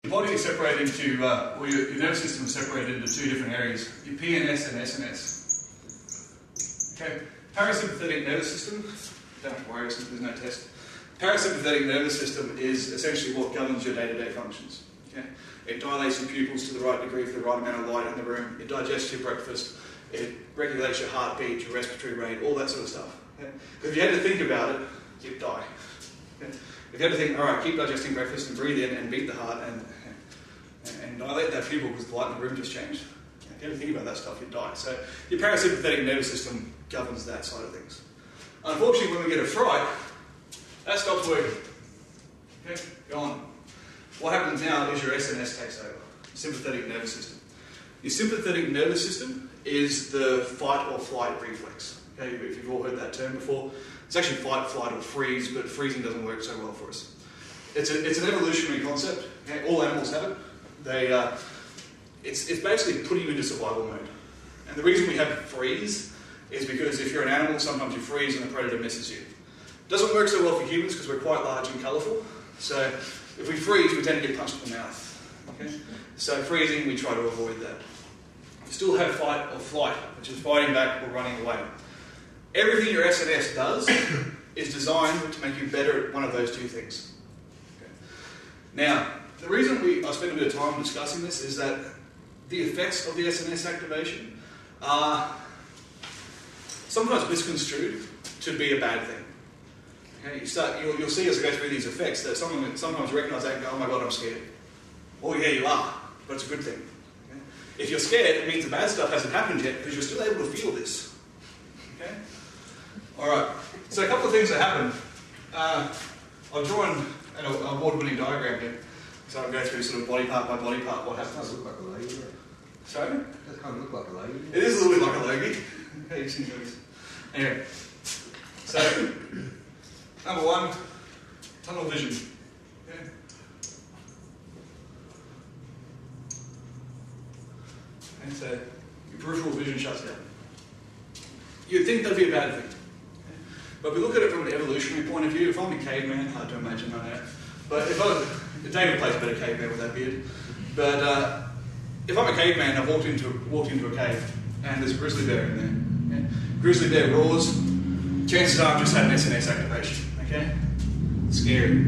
Your body is separated into, or your nervous system is separated into two different areas, your PNS and SNS. Okay, parasympathetic nervous system, don't have to worry, there's no test. Parasympathetic nervous system is essentially what governs your day-to-day functions. Okay? It dilates your pupils to the right degree for the right amount of light in the room, it digests your breakfast, it regulates your heartbeat, your respiratory rate, all that sort of stuff. Okay? If you had to think about it, you'd die. Okay? If you had to think, alright, keep digesting breakfast and breathe in and beat the heart and dilate that pupil because the light in the room just changed. If you had to think about that stuff, you'd die. So your parasympathetic nervous system governs that side of things. Unfortunately, when we get a fright, that stops working. Okay, gone. What happens now is your SNS takes over, sympathetic nervous system. Your sympathetic nervous system is the fight or flight reflex. Okay, if you've all heard that term before, it's actually fight, flight, or freeze, but freezing doesn't work so well for us. It's an evolutionary concept. Okay? All animals have it. It's basically putting you into survival mode. And the reason we have freeze is because if you're an animal, sometimes you freeze and the predator misses you. It doesn't work so well for humans because we're quite large and colourful. So if we freeze, we tend to get punched in the mouth. Okay? So freezing, we try to avoid that. We still have fight or flight, which is fighting back or running away. Everything your SNS does is designed to make you better at one of those two things. Okay? Now, the reason I spend a bit of time discussing this is that the effects of the SNS activation are sometimes misconstrued to be a bad thing. Okay? You'll see as I go through these effects that sometimes recognise that and go, oh my god, I'm scared. Oh yeah, you are, but it's a good thing. Okay? If you're scared, it means the bad stuff hasn't happened yet because you're still able to feel this. Okay? Alright, so a couple of things that happen. I've drawn an award-winning diagram here. So I'll go through sort of body part by body part what happens. That does look like a logie, doesn't it? Sorry? That kind of look like a logie. It is a little bit like a logie. Okay, you've seen those. Anyway, so number one, tunnel vision. Okay. And so your peripheral vision shuts down. You'd think that'd be a bad thing. Okay. But we look at it from an evolutionary point of view. If I'm a caveman, hard to imagine, I know. But David plays a better caveman with that beard. But if I'm a caveman, I've walked into a cave and there's a grizzly bear in there. Okay? Grizzly bear roars. Chances are I've just had an SNS activation. Okay? Scary.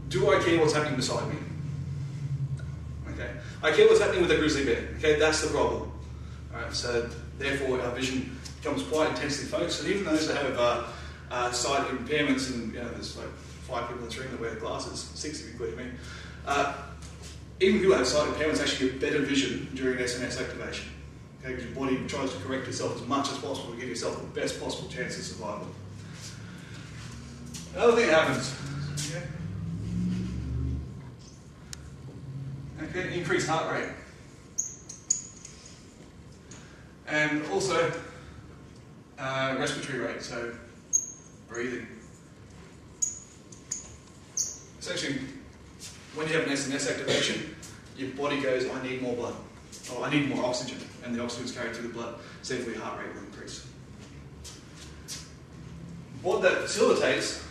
Do I care what's happening beside me? Okay. I care what's happening with the grizzly bear. Okay, that's the problem. Alright, so therefore our vision becomes quite intensely focused. And even those that have sight impairments, and there's like 5 people in this room that wear glasses, 6 if you include me. Even people that have sight impairments actually get better vision during SNS activation. Okay, because your body tries to correct itself as much as possible to give yourself the best possible chance of survival. Another thing that happens, okay, increased heart rate. And also respiratory rate, so breathing. Essentially, when you have an SNS activation, your body goes, I need more blood, or I need more oxygen, and the oxygen is carried through the blood, so therefore your heart rate will increase. What that facilitates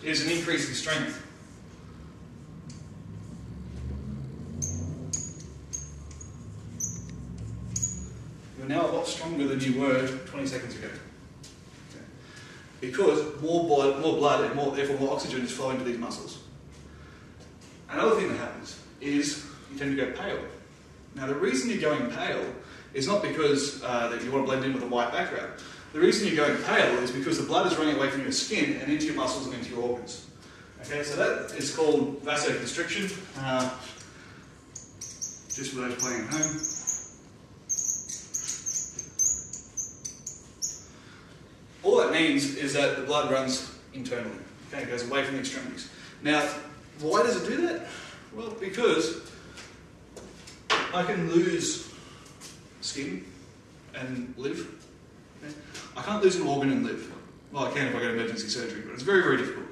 is an increase in strength. You're now a lot stronger than you were 20 seconds ago. Okay. Because more blood and therefore more oxygen is flowing to these muscles. Another thing that happens is you tend to go pale. Now the reason you're going pale is not because that you want to blend in with a white background. The reason you're going pale is because the blood is running away from your skin and into your muscles and into your organs. Okay, so that is called vasoconstriction. Just for those playing at home. All that means is that the blood runs internally. Okay, it goes away from the extremities. Now, why does it do that? Well, because I can lose skin and live. Okay? I can't lose an organ and live. Well, I can if I get emergency surgery, but it's very, very difficult.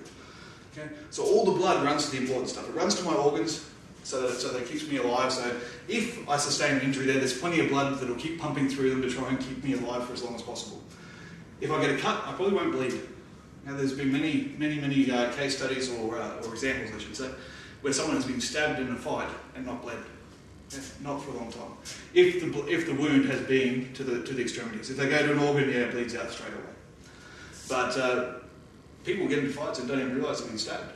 Okay? So all the blood runs to the important stuff. It runs to my organs so that it keeps me alive. So if I sustain an injury there's plenty of blood that will keep pumping through them to try and keep me alive for as long as possible. If I get a cut, I probably won't bleed. Now, there's been many case studies or examples, I should say, where someone has been stabbed in a fight and not bled. Okay? Not for a long time. If the wound has been to the extremities. If they go to an organ, yeah, it bleeds out straight away. But people get into fights and don't even realise they've been stabbed.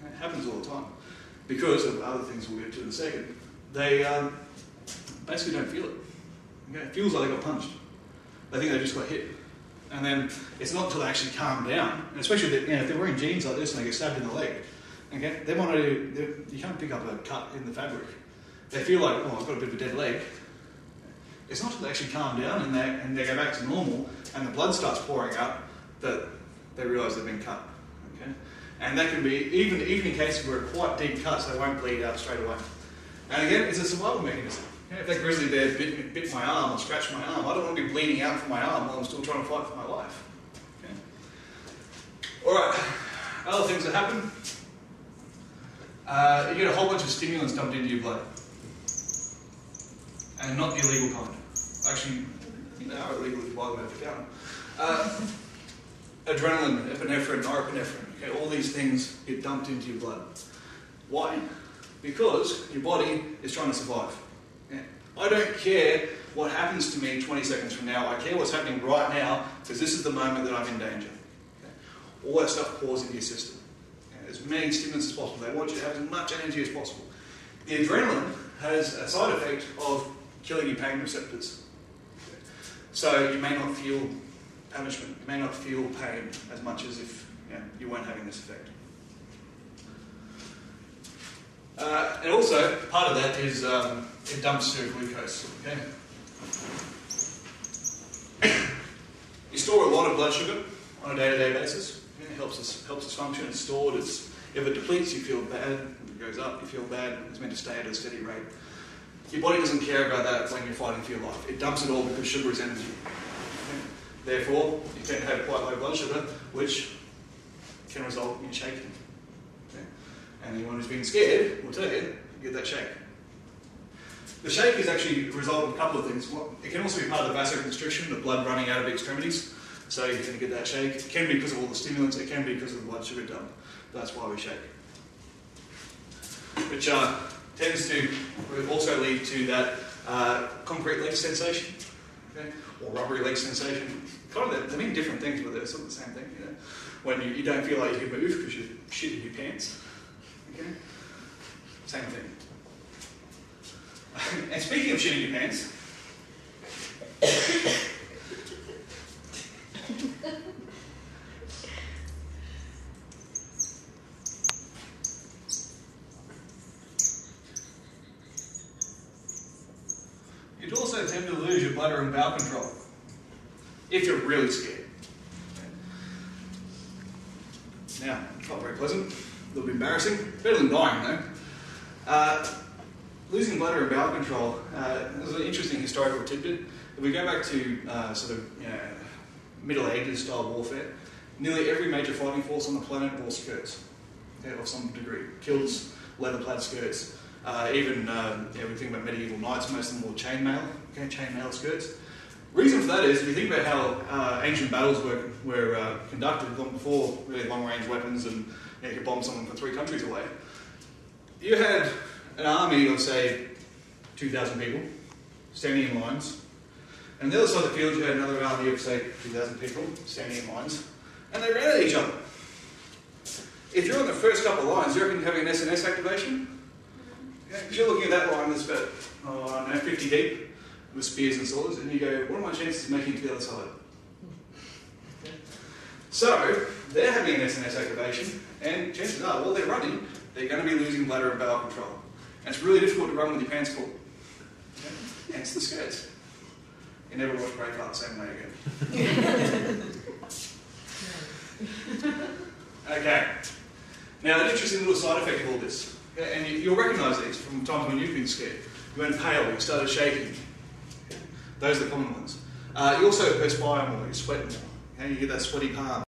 It happens all the time. Because of other things we'll get to in a second. They basically don't feel it. Okay? It feels like they got punched. They think they just got hit. And then it's not until they actually calm down, and especially if they're wearing jeans like this and they get stabbed in the leg, okay? You can't pick up a cut in the fabric. They feel like, oh, I've got a bit of a dead leg. It's not until they actually calm down and they go back to normal and the blood starts pouring out that they realise they've been cut. Okay? And that can be, even in cases where quite deep cuts, they won't bleed out straight away. And again, it's a survival mechanism. If that grizzly bear bit my arm or scratched my arm, I don't want to be bleeding out from my arm while I'm still trying to fight for my life. Okay? Alright, other things that happen. You get a whole bunch of stimulants dumped into your blood. And not the illegal kind. Actually, they are illegal if you buy them over the counter. Adrenaline, epinephrine, norepinephrine, okay, all these things get dumped into your blood. Why? Because your body is trying to survive. Yeah. I don't care what happens to me 20 seconds from now. I care what's happening right now because this is the moment that I'm in danger. Okay. All that stuff pours into your system. Okay. As many stimulants as possible. They want you to have as much energy as possible. The adrenaline has a side effect of killing your pain receptors. Okay. So you may not feel punishment. You may not feel pain as much as if you weren't having this effect. And also, part of that is it dumps your glucose. Okay? You store a lot of blood sugar on a day-to-day basis. Okay? It helps us function. It's stored. If it depletes, you feel bad. If it goes up, you feel bad. It's meant to stay at a steady rate. Your body doesn't care about that when you're fighting for your life. It dumps it all because sugar is energy. Okay? Therefore, you tend to have quite low blood sugar, which can result in shaking. And anyone who's been scared will tell you get that shake. The shake is actually a result of a couple of things. It can also be part of the vasoconstriction, the blood running out of the extremities. So you're going to get that shake. It can be because of all the stimulants. It can be because of the blood sugar dump. That's why we shake. Which tends to also lead to that concrete leg sensation, okay? Or rubbery leg sensation. Kind of, they mean different things, but they're sort of the same thing. You know? When you don't feel like you can move because you're shitting your pants. Okay? Same thing. And speaking of shitting your pants, you'd also tend to lose your bladder and bowel control if you're really scared. Okay. Now, not very pleasant. A little bit embarrassing. Better than dying, though. Losing bladder and bowel control is an interesting historical tidbit. If we go back to Middle Ages style warfare, nearly every major fighting force on the planet wore skirts, okay, of some degree. Kilts, leather-plaid skirts. Even we think about medieval knights, most of them wore chainmail, okay, chainmail skirts. Reason for that is, if you think about how ancient battles were conducted long before really long-range weapons and you could bomb someone from 3 countries away, you had an army of, say, 2,000 people standing in lines, and on the other side of the field you had another army of, say, 2,000 people standing in lines, and they ran at each other. If you're on the first couple of lines, you reckon you're having an SNS activation? Because you're looking at that line that's about 50 deep with spears and swords, and you go, what are my chances of making it to the other side? Okay. So, they're having an SNS activation, and chances are, while they're running, they're going to be losing bladder and bowel control. And it's really difficult to run with your pants full. Okay? Hence the skirts. You never watch Braveheart the same way again. Okay. Now, an interesting little side effect of all this, okay? And you'll recognise these from times when you've been scared. You went pale, you started shaking. Okay? Those are the common ones. You also perspire more, you sweat more. Okay? You get that sweaty palm.